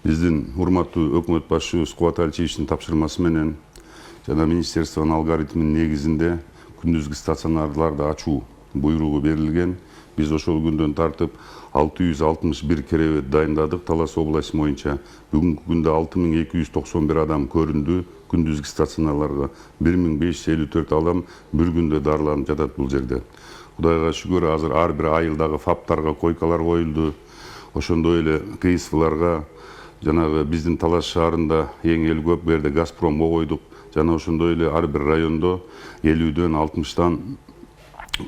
Биздин урматтуу өкмөт башчыбыз Кубат Алчиевичтин тапшырмасы менен жана министерствонун алгоритминин негизинде күндүзгү стационарларды ачуу буйругу берилген. Биз ошол күндөн тартып 661 керебет дайындадык Талас областы боюнча. Бүгүнкү күндө 6291 адам көрүндү. Күндүзгү стационарларга 1554 адам бир күндө дарыланып жатат бул жерде. Кудайга шүгүр, азыр ар бир айылдагы фаптарга койкалар коюлду. Ошондой эле КСВларга жанагы биздин Талас шаарында эң эл көп жерде Газпром койдук. Жана ошондой эле ар бир райондо 50дөн 60тан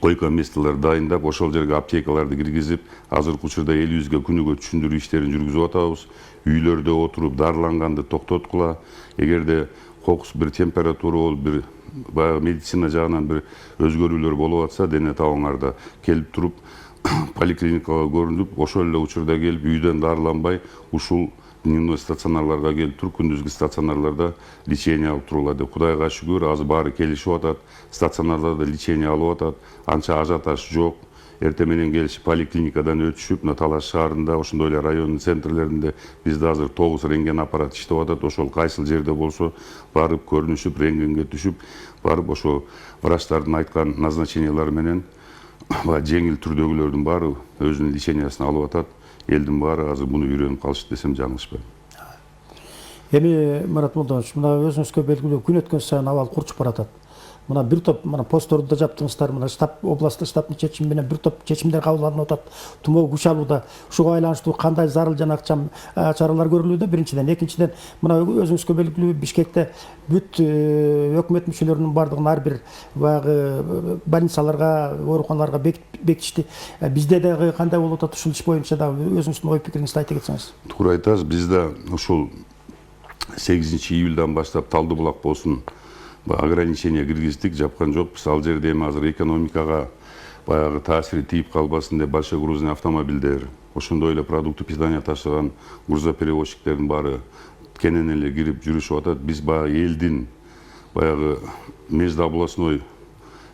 койка месталар дайындап, ошол жерге аптекаларды киргизип, азыркы учурда элибизге күнүгө түшүндүрүү иштерин жүргүзүп атабыз. Үйлөрдө отуруп дарыланганды токтоткула, эгерде кокус бир температура болуп, бир баягы медицина жагынан бир өзгөрүүлөр болуп атса, дене табыңарда келип туруп поликлиникага көрүнүп, ошол эле учурда келип үйдөн дарыланбай, ушул дневной стационарларга келип туруп, күндүзгү стационарларда лечение алып турула деп. Кудайга шүгүр, азыр баары келишип атат, стационарларда лечение алып атат, анча ажиотаж жок. Эртең менен келишип поликлиникадан өтүшүп, Талас шаарында, ошондой эле райондун центрлеринде бизде азыр 9 рентген аппарат иштеп атат. Ошол кайсыл жерде болсо барып көрүнүшүп, рентгенге түшүп, барып ошо врачтардын айткан назначениялары менен жеңил түрдөгүлөрдүн баары өзүнүн лечениясын алып атат. Элдин баары азыр муну үйрөнүп калышты десем жаңылышпайм. Эми Марат Молдонович, мына өзүңүзгө белгилүү күн өткөн сайын абал курчуп баратат. Мына бир топ постторду да жаптыңыздар, мына штаб, областтык штабтын чечими менен бир топ чечимдер кабыл алынып атат. Тумоо күч алууда. Ушуга байланыштуу кандай зарыл жана чаралар көрүлүүдө? Биринчиден, экинчиден, мына өзүңүзгө белгилүү Бишкекте бүт өкмөт мүчөлөрүнүн бардыгын ар бир баягы больницаларга, ооруканаларга бекитишти. Бизде дагы кандай болуп атат ушул иш боюнча да өзүңүздүн ой пикириңизди айта кетсеңиз. Туура айтасыз, бизде ушул 8-июлдан баштап Талды булак болсун ограничение киргиздик, жапкан жокпуз. Ал жерде эми азыр экономикага баягы таасири тийип калбасын деп большегрузный автомобилдер, ошондой эле продукты питания ташыган грузоперевозчиктердин баары кенен эле кирип жүрүшүп атат. Биз баягы элдин баягы междообластной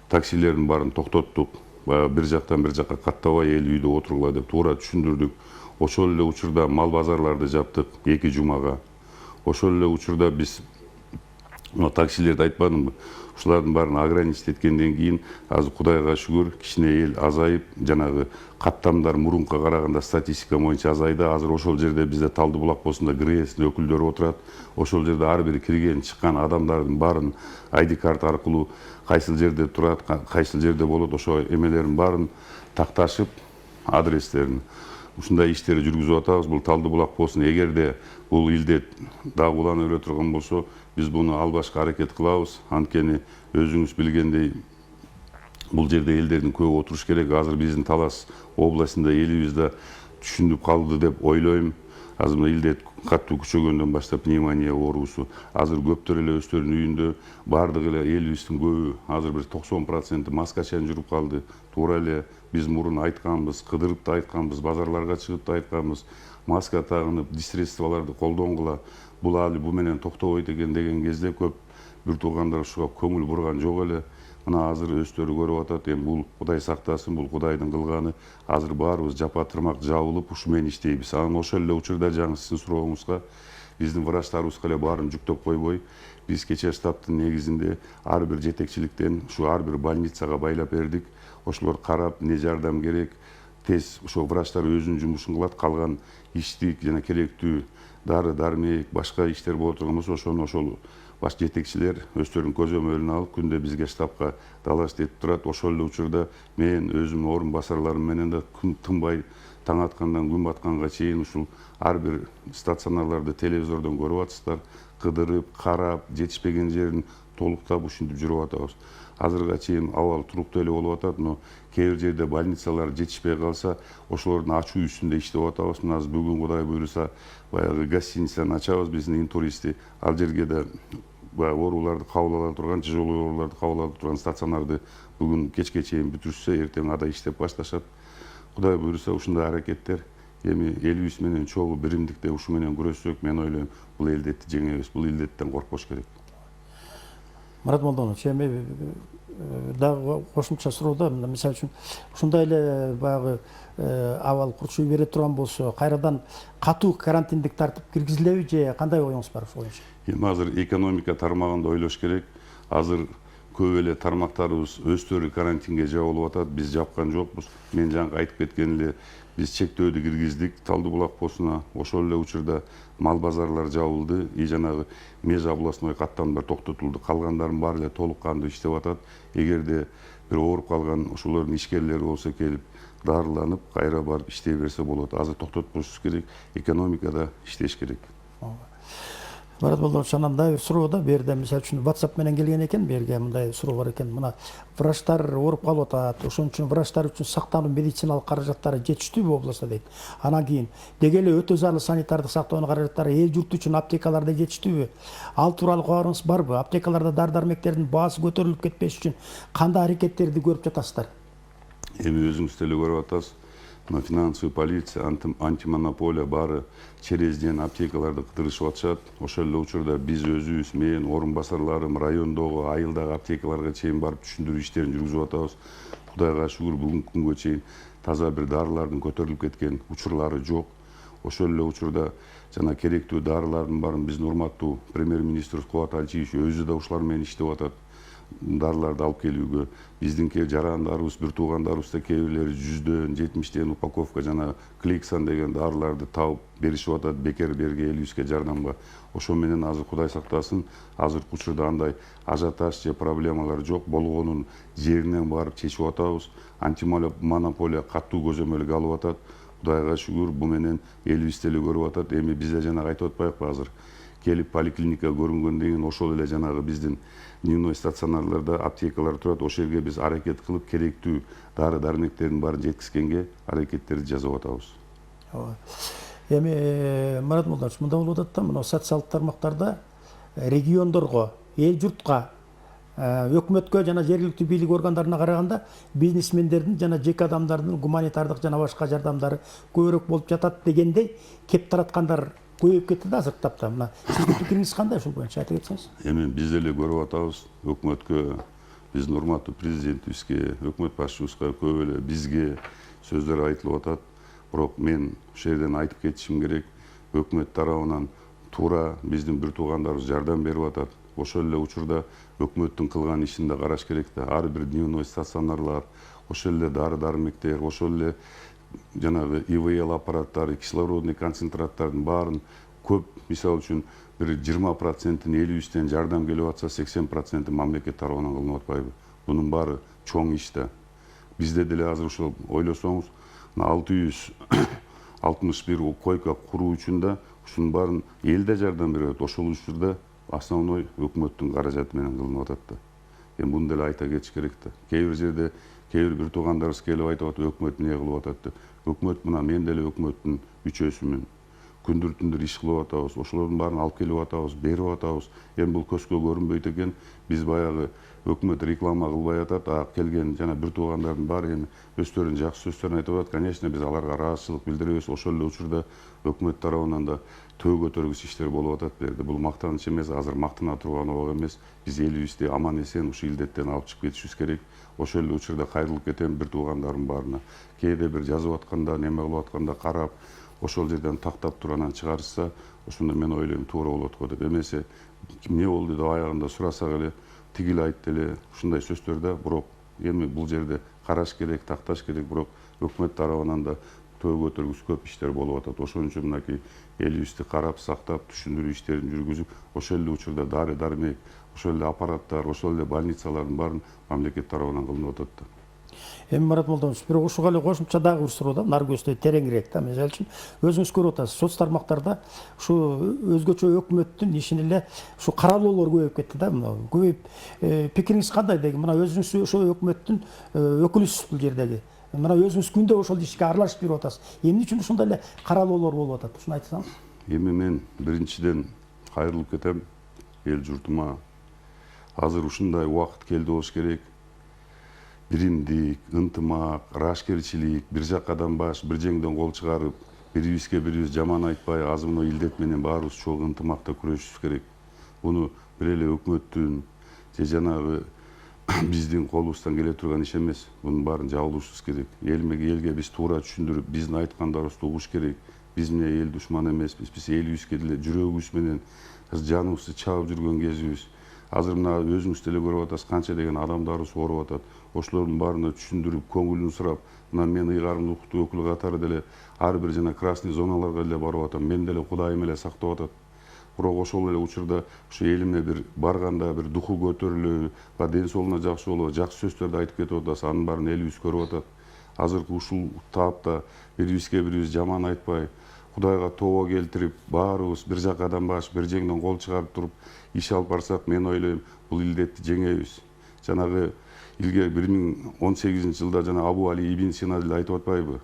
таксилердин баарын токтоттук. Баягы бир жактан бир жакка каттабай эл үйдө отургула деп туура түшүндүрдүк. Ошол эле учурда мал базарларды жаптык 2 жумага. Ошол эле учурда биз таксилерди айтпадымбы, ушулардын баарын ограничить эткенден кийин азыр Кудайга шүгүр кичине эл азайып, жанагы каттамдар мурунка караганда статистика боюнча азайды. Азыр ошол жерде бизде Талды булак болсунда ГРЭСтин өкүлдөрү отурат. Ошол жерде ар бир кирген чыккан адамдардын баарын ID карта аркылуу кайсыл жерде турат, кайсыл жерде болот, ошо эмелердин баарын такташып, адрестерин ушундай иштерди жүргүзүп атабыз. Бул Талды булак болсун. Эгерде бул илдет дагы улана бере турган болсо, биз буну албашка аракет кылабыз. Анткени өзүңүз билгендей, бул жерде элдердин көбү отуруш керек. Азыр биздин Талас областында элибизде түшүнүп калды деп ойлойм. Азыр мына илдет катуу күчөгөндөн баштап пневмония оорусу азыр көптөр эле өздөрүнүн үйүндө, баардык эле элибиздин көбү азыр бир 90% маскачан жүрүп калды. Туура эле биз мурун айтканбыз, кыдырып да айтканбыз, базарларга чыгып да айтканбыз, маска тагынып, дисредстволорду колдонгула. Бул али бу менен токтобойт экен деген кезде көп бир туугандар ушуга көңүл бурган жок эле. Мына азыр өздөрү көрүп атат. Эми бул Кудай сактасын, бул Кудайдын кылганы. Азыр баарыбыз жапа тырмак жабылып ушу менен иштейбиз. Анан ошол эле учурда жаңы сиздин сурооңузга биздин врачтарыбызга эле баарын жүктөп койбой, биз кечээ штабтын негизинде ар бир жетекчиликтен ушу ар бир больницага байлап бердик. Ошолор карап, эмне жардам керек, тез ошо врачтар өзүнүн жумушун кылат. Калган иштик жана керектүү дары дармек, башка иштер боло турган болсо, ошону ошол баш жетекчилер өздөрүнүн көзөмөлүнө алып күндө бизге штабка далаш этип турат. Ошол эле учурда мен өзүмдүн орун басарларым менен да күн тынбай таң аткандан күн батканга чейин ушул ар бир стационарларды телевизордон көрүп атсыздар, кыдырып, карап, жетишпеген жерин толуктап ушинтип жүрүп атабыз. Азырга чейин абал туруктуу эле болуп атат, но кээ бир жерде больницалар жетишпей калса, ошолордун ачуу үстүндө иштеп атабыз. Мына азыр бүгүн Кудай буйруса баягы гостиницаны ачабыз, биздин интуристи. Ал жерге да баягы ооруларды кабыл ала турган, тяжелый ооруларды кабыл ала турган стационарды бүгүн кечке чейин бүтүрүшсө, эртең ада иштеп башташат. Кудай буйруса ушундай аракеттер эми элибиз менен чогуу биримдикте ушу менен күрөшсөк, мен ойлойм, бул илдетти жеңебиз, бул илдеттен коркпош керек. Марат Молдонович, эми дагы кошумча суроо да, мисалы үчүн ушундай эле баягы абал курчуй бере турган болсо кайрадан катуу карантиндик тартип киргизилеби же кандай оюңуз бар ушул боюнча? Эми азыр экономика тармагында ойлош керек. Азыр көп эле тармактарыбыз өздөрү карантинге жабылып атат. Биз жапкан жокпуз. Мен жаңы айтып кеткен эле биз чектөөдү киргиздик Талды булак боосуна. Ошол эле учурда мал базарлар жабылды. И жанагы меж областной каттамдар токтотулду. Калгандардын баары эле толук кандуу иштеп атат. Эгерде бир ооруп калган ошолордун ишкерлери болсо келип дарыланып кайра барып иштей берсе болот. Азыр токтотпош керек. Экономикада иштеш керек. Марат Болдонович, анан да бир суроо да берде, мисалы үчүн WhatsApp менен келген экен, берге мындай суроо бар экен. Мына врачтар ооруп калып атат. Ошон үчүн врачтар үчүн сактануу медициналык каражаттары жетиштүүбү областта дейт. Анан кийин деги эле өтө зарыл санитардык сактоонун каражаттары эл журт үчүн аптекаларда жетиштүүбү? Ал тууралуу кабарыңыз барбы? Аптекаларда дары-дармектердин баасы көтөрүлүп кетпеш үчүн кандай аракеттерди көрүп жатасыздар? Эми өзүңүз деле көрүп атасыз. Финансовый полиция, антимонополия баары через день аптекаларды кыдырышып атышат. Ошол эле учурда биз өзүбүз, мен, орун басарларым райондогу, айылдагы аптекаларга чейин барып түшүндүрүү иштерин жүргүзүп атабыз. Кудайга шүгүр, бүгүнкү күнгө чейин таза бир дарылардын көтөрүлүп кеткен учурлары жок. Ошол эле учурда жана керектүү дарылардын баарын биздин урматтуу премьер-министр Кубат Алчиевич өзү да ушулар менен иштеп атат. Дарыларды алып келүүгө биздин жарандарыбыз, бир туугандарыбызда кээ бирлери 100дөн 70ден упаковка жана Кликсан деген дарыларды табып беришип атат бекер берге элибизге жардамга. Ошо менен азыр Кудай сактасын, азыркы учурда андай ажиотаж же проблемалар жок. Болгонун жеринен барып чечип атабыз. Антимонополия катуу көзөмөлгө алып атат. Кудайга шүгүр, бу менен элибиз деле көрүп атат. Эми бизде жана айтып атпайбыкпы азыр? Келип поликлиника көрүнгөндөн кийин ошол эле жанагы биздин дневной стационарларда аптекалар турат. Ошол жерге биз аракет кылып керектүү дары-дармектердин баарын жеткизгенге аракеттерди жасап атабыз. Эми Марат Молданович, мындай болуп атат да, мына социалдык тармактарда региондорго, эл журтка, өкмөткө жана жергиликтүү бийлик органдарына караганда бизнесмендердин жана жеке адамдардын гуманитардык жана башка жардамдары көбүрөөк болуп жатат дегендей кеп тараткандар көбөйүп кетти да азыркы тапта. Мына сиздин пикириңиз кандай ушул боюнча айта кетсеңиз? Эми биз деле көрүп атабыз. Өкмөткө, биздин урматтуу президентибизге, өкмөт башчыбызга көп эле бизге сөздөр айтылып атат. Бирок мен ошол жерден айтып кетишим керек. Өкмөт тарабынан туура биздин бир туугандарыбыз жардам берип атат. Ошол эле учурда өкмөттүн кылган ишин да караш керек да. Ар бир дневной стационарлар, ошол эле дары-дармектер, ошол эле жанагы ИВЛ аппараттары, кислородный концентраттардын баарын көп, мисалы үчүн бир 20%-ин элибизден жардам келип атса, 80% мамлекет тарабынан кылынып атпайбы? Бунун баары чоң иш да. Бизде деле азыр ошол ойлосоңуз, 661 койка куруу үчүн да ушунун баарын эл да жардам берип атат. Ошол учурда основной өкмөттүн каражаты менен кылынып атат да. Эми муну деле айта кетиш керек да. Кээ бир жерде бир туугандарыбыз келип айтып атат, өкмөт эмне кылып атат деп. Өкмөт мына мен деле өкмөттүн мүчөсүмүн. Күндүр-түндүр иш кылып атабыз. Ошолордун баарын алып келип атабыз, берип атабыз. Эми бул көзгө көрүнбөйт экен. Биз баягы өкмөт реклама кылбай атат, а келген жана бир туугандардын баары эми өздөрүнүн жакшы сөздөрүн айтып атат. Конечно, биз аларга ыраазычылык билдиребиз. Ошол эле учурда өкмөт тарабынан да төө көтөргүч иштер болуп атат берди. Бул мактаныч эмес, азыр мактана турган убак эмес. Биз элибизди аман эсен ушул илдеттен алып чыгып кетишибиз керек. Ошол эле учурда кайрылып кетем бир туугандарым баарына. Кээде бир жазып атканда, неме кылып атканда карап, ошол жерден тактап туруп анан чыгарышса, ошондо мен ойлойм туура болот го деп. Эмесе эмне болду деп аягында сурасак эле, тигил айтты эле ушундай сөздөр да, бирок эми бул жерде караш керек, такташ керек, бирок өкмөт тарабынан да төө көтөргүч көп иштер болуп атат. Ошон үчүн мынакей элибизди карап, сактап, түшүндүрүү иштерин жүргүзүп, ошол эле учурда дары-дармек, ошол эле аппараттар, ошол эле больницалардын баарын мамлекет тарабынан кылынып атат да. Эми Марат Молдонович, бирок ушуга эле кошумча дагы бир суроо да, нары көздөй тереңирээк да. Мисалы үчүн өзүңүз көрүп атасыз, соц тармактарда ушу өзгөчө өкмөттүн ишин эле ушу каралоолор көбөйүп кетти да. Мына көбөйүп, пикириңиз кандай деги? Мына өзүңүз ошо өкмөттүн өкүлүсүз бул жердеги. Мына өзүңүз күндө ошол ишке аралашып жүрүп атасыз. Эмне үчүн ушундай эле каралоолор болуп атат? Ушуну айтсаңыз. Эми мен биринчиден кайрылып кетем эл журтума. Азыр ушундай убакыт келди болуш керек. Биримдик, ынтымак, ырашкерчилик, бир жаккадан баш, бир жеңден кол чыгарып, бирибизге бирибиз жаман айтпай, азмыно илдет менен баарыбыз чогуу ынтымакта күрөшүшүбүз керек. Буну бир эле өкмөттүн же жанагы биздин колубуздан келе турган иш эмес. Bunun баарын жабылышыбыз керек. Элге биз туура түшүндүрүп, биздин айткандарыбызды угуш керек. Биз менен эл душман эмеспиз. Биз элибизге деле жүрөгүбүз менен жаныбызды чабып жүргөн кезибиз. Азыр мына өзүңүз деле көрүп атасыз, канча деген адамдарыбыз ооруп атат. Ошолордун баарына түшүндүрүп, көңүлүн сурап, мына мен ыйгарымдуу укуктуу өкүл катары деле ар бир жана красный зоналарга деле барып атам. Мен деле Кудайым эле сактап атат. Бирок ошол эле учурда ушу элиме бир барганда бир духу көтөрүлөбү, ден соолугуна жакшы болобу, жакшы сөздөрдү айтып кетип атасыз, анын баарын элибиз көрүп атат. Азыркы ушул таапта бирибизге жаман айтпай, Кудайга тобо келтирип, баарыбыз бир жакадан башып, бир жеңден кол чыгарып туруп иш алып барсак, мен ойлойм, бул илдетти жеңебиз. Жанагы илгери 1018-жылда жана Абу Али ибн Сина деле айтып атпайбы?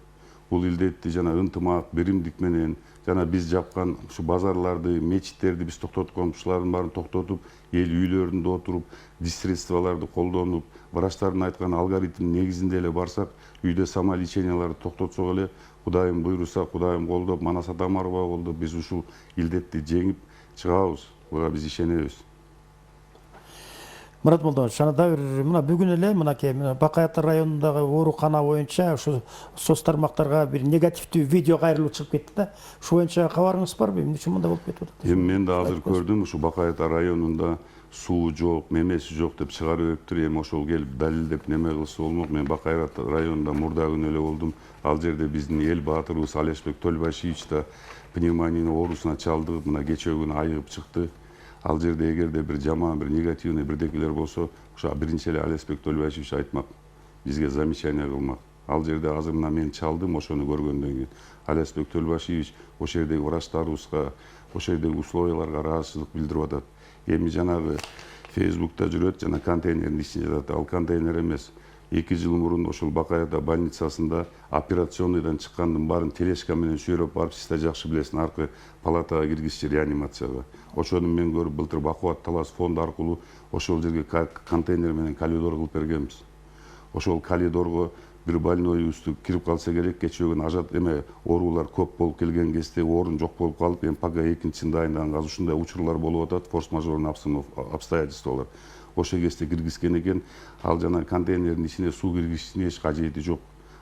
Бул илдетти жана ынтымак, биримдик менен жана биз жапкан ушу базарларды, мечиттерди биз токтоткон, ушулардын баарын токтотуп, эл үйлөрүндө отуруп, диссредстволорду колдонуп, врачтардын айткан алгоритм негизинде эле барсак, үйдө самолеченияларды токтотсок эле, Кудайым буйруса, Кудайым колдоп, Манас Атамарова колдоп, биз ушул илдетти жеңип чыгабыз. Буга биз ишенебиз. Мурат Молдонович, жана дагы бир мына бүгүн эле мынакей Бакай Ата районундагы оорукана боюнча ушу соц тармактарга бир негативдүү видео кайрылып чыгып кетти да. Ушул боюнча кабарыңыз барбы? Эмне үчүн мындай болуп кетип атат? Эми мен да азыр көрдүм, ушу Бакай Ата районунда суу жок, мемеси жок деп чыгарып өптүр. Эми ошол келип далилдеп неме кылса болмок. Мен Бакай Ата районунда мурда күнү эле болдум. Ал жерде биздин эл баатырыбыз Алешбек Төлбашевич да пневмониянын оорусуна чалдыгып, мына кечээ күнү айыгып чыкты. Ал жерде эгерде бир жаман, бир негативный бирдекелер болсо, ошо биринчи эле Алешбек Төлбашевич айтмак, бизге замечание кылмак. Ал жерде азыр мына мен чалдым ошону көргөндөн кийин. Алешбек Төлбашевич ошол жердеги врачтарыбызга, ошол жердеги условияларга ыраазычылык билдирип атат. Эми жанагы Фейсбукта жүрөт, жана контейнердин ичинде жатат. Ал контейнер эмес. 2 жыл мурун ошол Бакай Ата больницасында операционныйдан чыккандын баарын тележка менен сүйрөп барып, сиз да жакшы билесиз, аркы палатага киргизчи реанимацияга. Ошону мен көрүп, былтыр Бакубат Талас фонду аркылуу ошол жерге контейнер менен коридор кылып бергенбиз. Ошол коридорго бир больнойубузду кирип калса керек, кечээ күнү ажат оорулар көп болуп келген кезде орун жок болуп калып, эми пока экинчисин дайындаган азыр ушундай учурлар болуп атат, форс-мажорный обстоятельстволор. Ошол кезде киргизген экен, ал жана контейнердин ичине суу киргизүүнүн эч кажети жок.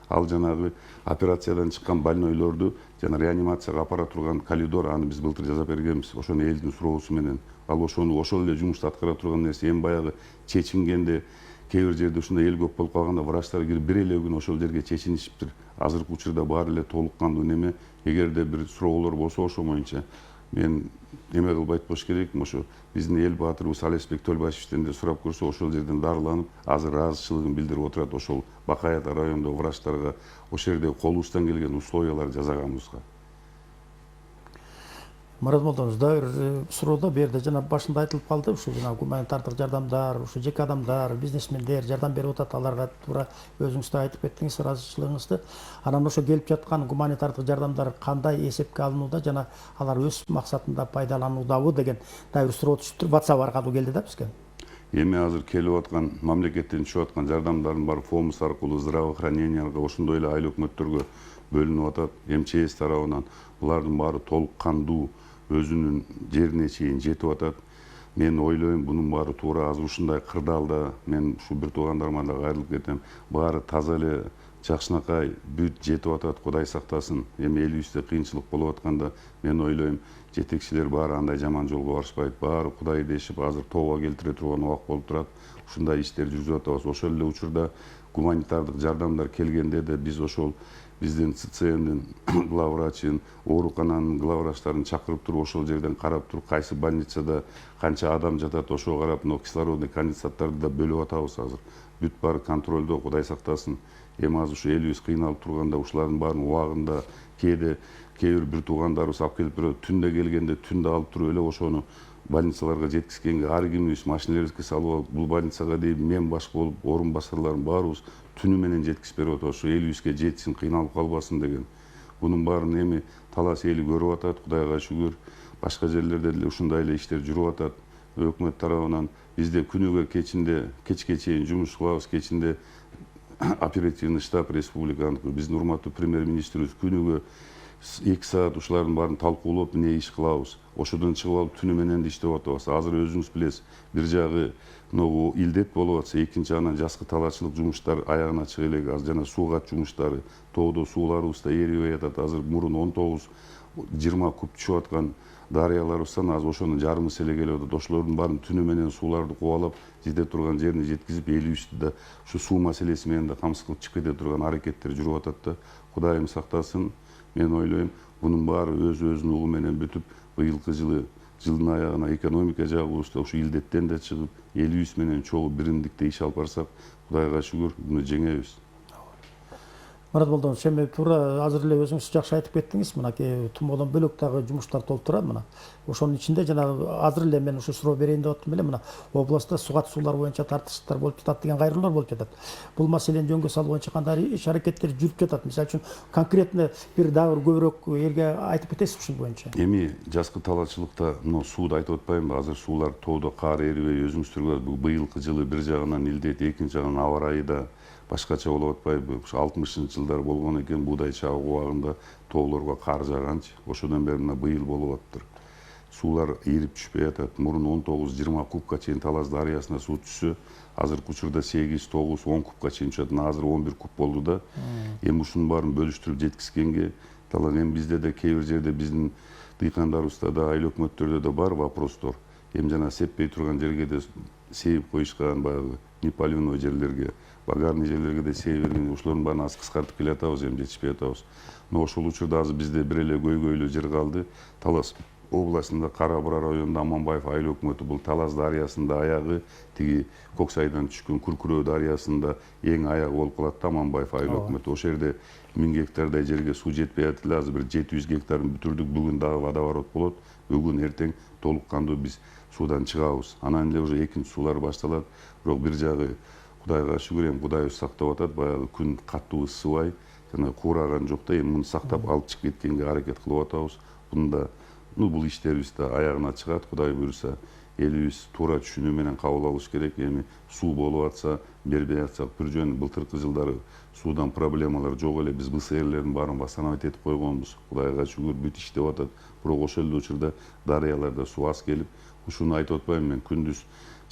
Ал жанагы операциядан чыккан больнойлорду жана реанимацияга апара турган коридор, аны биз былтыр жасап бергенбиз, ошону элдин суроосу менен. Ал ошону ошол эле жумушту аткара турган нерсе. Эми баягы чечингенде кээ бир жерде ушундай эл көп болуп калганда врачтар кирип бир эле күн ошол жерге чечинишиптир. Азыркы учурда баары эле толук кандуу неме. Эгерде бир суроолор болсо ошо боюнча мен неме кылып айтпаш керекмин, ошо биздин эл баатырыбыз Алешбек Төлбашевичтен да сурап көрсө, ошол жерден дарыланып, азыр ыраазычылыгын билдирип отурат ошол Бакай Ата районундагы врачтарга ошол жерде колубуздан келген условиялар жасаганыбызга. Мурат Молдонович, дагы бир суроода бу жерде жана башында айтылып калды, ушу жана гуманитардык жардамдар, ушу жеке адамдар, бизнесмендер жардам берип атат, аларга туура өзүңүз да айтып кеттиңиз ыраазычылыгыңызды. Анан ошо келип жаткан гуманитардык жардамдар кандай эсепке алынууда жана алар өз максатында пайдалануудабы деген дагы бир суроо түшүптүр. WhatsApp аркылуу келди да бизге. Эми азыр келип аткан мамлекеттен түшүп аткан жардамдардын баары фомус аркылуу здравоохраненияга, ошондой эле айыл өкмөттөргө бөлүнүп атат. МЧС тарабынан булардын баары толук кандуу өзүнүн жерине чейин жетип атат. Мен ойлойм, бунун баары туура. Азыр ушундай кырдаалда мен ушу бир туугандарыма да кайрылып кетем. Баары таза эле жакшынакай бүт жетип атат, Кудай сактасын. Эми элибизде кыйынчылык болуп атканда мен ойлойм, жетекчилер баары андай жаман жолго барышпайт. Баары Кудай дешип азыр тобо келтире турган убак болуп турат. Ушундай иштер жүргүзүп атабыз. Ошол эле учурда гуманитардык жардамдар келгенде да биз ошол биздин ЦЦМдин главврачын, оорукананын главврачтарын чакырып туруп, ошол жерден карап туруп, кайсы больницада канча адам жатат, ошого карап, мына кислородный конденсаттарды да бөлүп атабыз азыр. Бүт баары контролдо, Кудай сактасын. Эми азыр ушу элибиз кыйналып турганда, ушулардын баарын убагында кээ бир туугандарыбыз алып келип берет. Түндө келгенде түндө алып туруп эле ошону больницаларга жеткизгенге ар кимибиз машинелерибизге салып алып, бул больницага дейм мен башка болуп, орун басарларым баарыбыз түнү менен жеткизип берип атабыз. Ушу элибизге жетсин, кыйналып калбасын деген. Бунун баарын эми Талас эли көрүп атат, Кудайга шүгүр. Башка жерлерде деле ушундай эле иштер жүрүп атат. Өкмөт тарабынан бизде күнүгө кечке чейин жумуш кылабыз, кечинде оперативный штаб республиканыкы, биздин урматтуу премьер-министрибиз күнүгө 2 saat ушулардын баарын талкуулап эмне иш кылабыз. Ошодон чыгып алып түнү менен да иштеп атабыз. Азыр өзүңүз билесиз, бир жагы могу илдет болуп атса, экинчи жагынан жазгы талаачылык жумуштар аягына чыга элек. Азыр жана суу кат жумуштары, тоодо сууларыбыз да эрибей атат. Азыр мурун 19-20 куб түшүп аткан дарыяларыбыздан азыр ошонун жарымысы эле келип атат. Ошолордун баарын түнү менен сууларды кубалап, жете турган жерине жеткизип, эл үстү да ушу суу маселеси менен да камсыз кылып чыгып кете турган аракеттер жүрүп атат да. Кудайым сактасын. Мен ойлойм, bunun баары өз-өзүнүн угу менен бүтүп, быйылкы жылдын аягына экономика жагыбызда ушу илдеттен да чыгып, элибиз менен чогуу биримдикте иш алып барсак, Кудайга шүгүр, буну жеңебиз. Марат Молдонович, эми туура азыр эле өзүңүз жакшы айтып кеттиңиз. Мынакей тумоодон бөлөк дагы жумуштар толуп турат. Мына ошонун ичинде жанагы азыр эле мен ушу суроо берейин деп аттым эле. Мына областта сугат суулар боюнча тартыштар болуп жатат деген кайрылуулар болуп жатат. Бул маселени жөнгө салуу боюнча кандай иш аракеттер жүрүп жатат? Мисалы үчүн конкретно бир дагы көбүрөөк элге айтып кетесиз ушул боюнча? Эми жазгы талаачылыкта мына сууду айтып атпаймынбы? Азыр суулар тоодо каар эрибей өзүңүз көрүп, бул быйылкы жылы бир жагынан илдет, экинчи жагынан аба ырайы да башкача болуп атпайбы? Ушу 60-жылдар болгон экен, буудай чагуу убагында тоолорго кар жааганчы. Ошодон бери мына быйыл болуп атыптыр. Суулар эрип түшпөй атат. Мурун 19-20 кубка чейин Талас дарыясына суу түшсө, азыркы учурда 8, 9, 10 кубка чейин түшөт. Азыр 11 куб болду да. Эми ушунун баарын бөлүштүрүп жеткизгенге талаа. Эми бизде да кээ бир жерде биздин дыйкандарыбызда да, айыл өкмөттөрдө да бар вопростор. Эми жана сеппей турган жерге да сейип коюшкан, баягы неполюной жерлерге, багарный жерлерге да сейип берген. Ушулардын баарын аз кыскартып келе атабыз, эми жетишпей атабыз. Но ошол учурда азыр бизде бир эле көйгөйлүү жер калды. Талас областында Кара Бура районунда Аманбаев айыл өкмөтү бул Талас дарыясында аягы, тиги Коксайдан түшкөн Күркүрөө дарыясында эң аягы болуп калат да Аманбаев айыл өкмөтү. Ошол жерде 1000 гектардай жерге суу жетпей атат эле. Азыр бир 700 гектарын бүтүрдүк. Бүгүн дагы водоворот болот. Бүгүн эртең толук кандуу биз суудан чыгабыз. Анан эле уже экинчи суулар башталат. Бирок бир жагы Кудайга шүгүр, эми Кудай сактап атат. Баягы күн катуу ысыбай, жана куураган жок да. Эми муну сактап алып чыгып кеткенге аракет кылып атабыз. Бунда бул иштерибиз да аягына чыгат. Кудай буюрса, элибиз туура түшүнүү менен кабыл алыш керек. Эми суу болуп атса, бербей атсак, бир жөн былтыркы жылдары суудан проблемалар жок эле. Биз БСРлердин баарын восстановить этип койгонбуз. Кудайга шүгүр, бүт иштеп атат. Бирок ошол эле учурда дарыяларда суу аз келип, ушуну айтып атпаймынбы мен, күндүз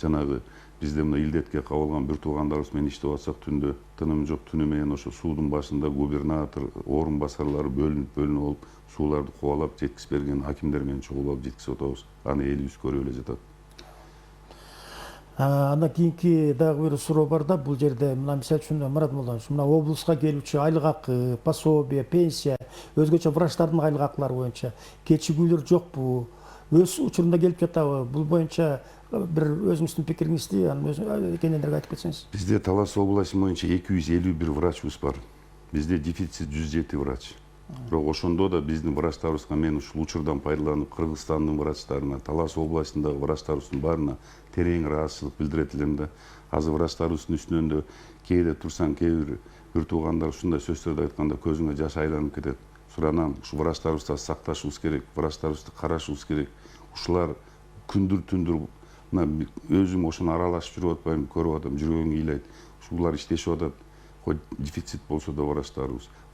жанагы бизде мына илдетке кабылган бир туугандарыбыз менен иштеп атсак, түндө тыным жок. Түнү менен ошо суудун башында губернатор, орун басарлары бөлүнүп алып, сууларды кубалап жеткизип берген акимдер менен чогулуп алып жеткизип атабыз. Аны элибиз көрүп эле жатат. Андан кийинки дагы бир суроо бар да, бул жерде мына мисалы үчүн Марат Молдонович, мына облуска келүүчү айлык акы, пособие, пенсия, өзгөчө врачтардын айлык акылары боюнча кечигүүлөр жокпу? Өз учурунда келип жатабы? Бул боюнча бир өзүңүздүн пикириңизди анын экендерге айтып кетсеңиз. Бизде Талас областы боюнча 251 врачыбыз бар. Бизде дефицит 107 врач. Бирок ошондо да биздин врачтарыбызга мен ушул учурдан пайдаланып Кыргызстандын врачтарына, Талас областындагы врачтарыбыздын баарына терең ыраазычылык билдирет элем да. Азыр врачтарыбыздын үстүнөн да кээде турсаң, кээ бир туугандар ушундай сөздөрдү айтканда көзүңө жаш айланып кетет. Суранам, ушу врачтарыбызды сакташыбыз керек, врачтарыбызды карашыбыз керек. Ушулар күндүр-түндүр мына өзүм ошону аралашып жүрүп атпаймынбы, көрүп атам, жүрөгүң ыйлайт. Ушулар иштешип атат. Хоть дефицит болсо да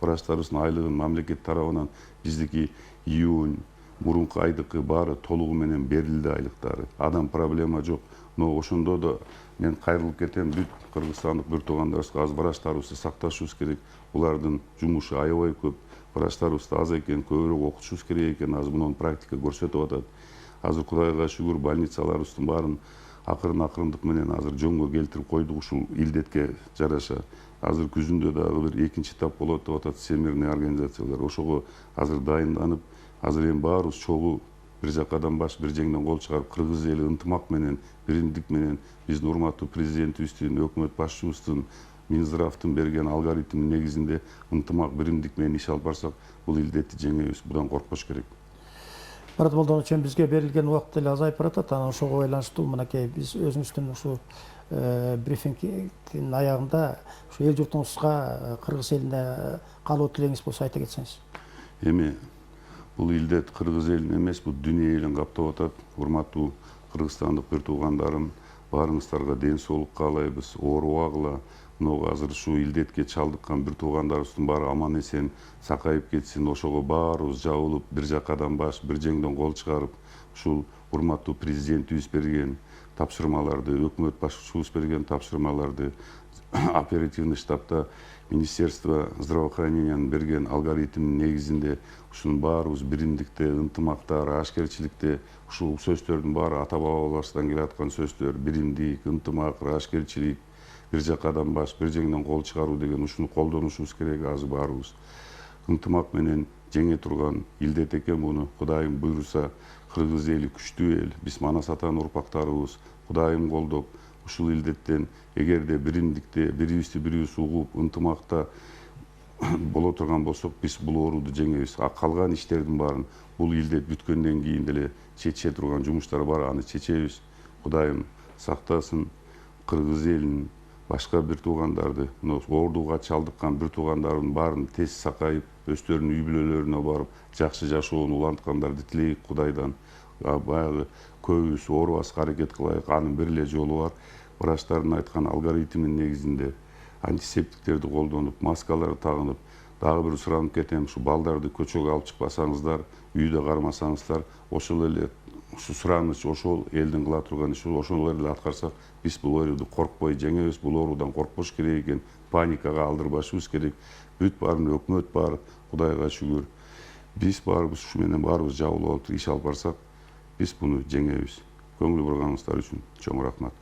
врачтарыбыздын айлыгын мамлекет тарабынан биздики июнь, мурунку айдыкы баары толугу менен берилди айлыктары. Адам проблема жок. Но ошондо да мен кайрылып кетем, бүт кыргызстандык бир туугандарыбызга азыр врачтарыбызды сакташыбыз керек. Булардын жумушу аябай көп. Врачтарыбыз аз экен, көбүрөөк окутушубуз керек экен. Азыр мунун практика көрсөтүп атат. Азыр Кудайга шүгүр, больницаларыбыздын баарын акырындык менен азыр жөнгө келтирип койдук ушул илдетке жараша. Азыр күзүндө дагы бир экинчи этап болот деп атат всемирный организациялар. Ошого азыр дайынданып, азыр эми баарыбыз чогуу бир жакадан баш, бир жеңден кол чыгарып, кыргыз эли ынтымак менен, биримдик менен биздин урматтуу президентибиздин, өкмөт башчыбыздын, Минздравдын берген алгоритмдин негизинде ынтымак, биримдик менен иш алып барсак, бул илдетти жеңебиз. Будан коркпош керек. Марат Молдонович, бизге берилген убакыт эле азайып баратат. Анан ошого байланыштуу мынакей биз өзүңүздүн ушу брифингдин аягында ушу эл журтуңузга, кыргыз элине каалоо тилегиңиз болсо айта кетсеңиз. Эми бул илдет кыргыз элин эмес, бул дүйнө элин каптап атат. Урматтуу кыргызстандык бир туугандарым, баарыңыздарга ден соолук каалайбыз, оорубагыла. мынау азыр ушу илдетке чалдыккан бир туугандарыбыздын баары аман эсен сакайып кетсин, ошого баарыбыз жабылып бир жакадан баш бир жеңден кол чыгарып ушул урматтуу президентибиз берген тапшырмаларды, өкмөт башчыбыз берген тапшырмаларды, оперативный штабта Министерство здравоохранениянын берген алгоритмдин негизинде ушунун баарыбыз биримдикте, ынтымакта, раашкерчиликте ушул сөздөрдүн баары ата бабаларыбыздан келаткан сөздөр: биримдик, ынтымак, раашкерчилик, бир жакадан баш бир жеңден кол чыгаруу деген ушуну колдонушубуз керек. Азыр баарыбыз ынтымак менен жеңе турган илдет экен буну. Кудайым буйруса, кыргыз эли күчтүү эл, биз Манас атанын урпактарыбыз. Кудайым колдоп ушул илдеттен эгерде биримдикте бирибизди бирибиз угуп ынтымакта боло турган болсок, биз бул ооруду жеңебиз. А калган иштердин баарын бул илдет бүткөндөн кийин деле чече турган жумуштар бар, аны чечебиз. Кудайым сактасын кыргыз элин, башка бир туугандарды, оорууга чалдыккан бир туугандардын баарын тез сакайып, өздөрүнүн үй бүлөлөрүнө барып, жакшы жашоону уланткандарды тилейик Кудайдан. Баягы көбүбүз оорубаска аракет кылайык. Анын бир эле жолу бар. Врачтардын айткан алгоритмдин негизинде антисептиктерди колдонуп, маскаларды тагынып, дагы бир суранып кетем, ушу балдарды көчөгө алып чыкпасаңыздар, үйдө кармасаңыздар, ошол эле ушу сураныч, ошол элдин кыла турган иши, ошол эле аткарсак, биз бул ооруду коркпой жеңебиз. Бул оорудан коркпош керек экен, паникага алдырбашыбыз керек. Бүт баарын өкмөт бар, Кудайга шүгүр. Биз баарыбыз ушу менен баарыбыз жабылып алып иш алып барсак, биз буну жеңебиз. Көңүл бурганыңыздар үчүн чоң рахмат.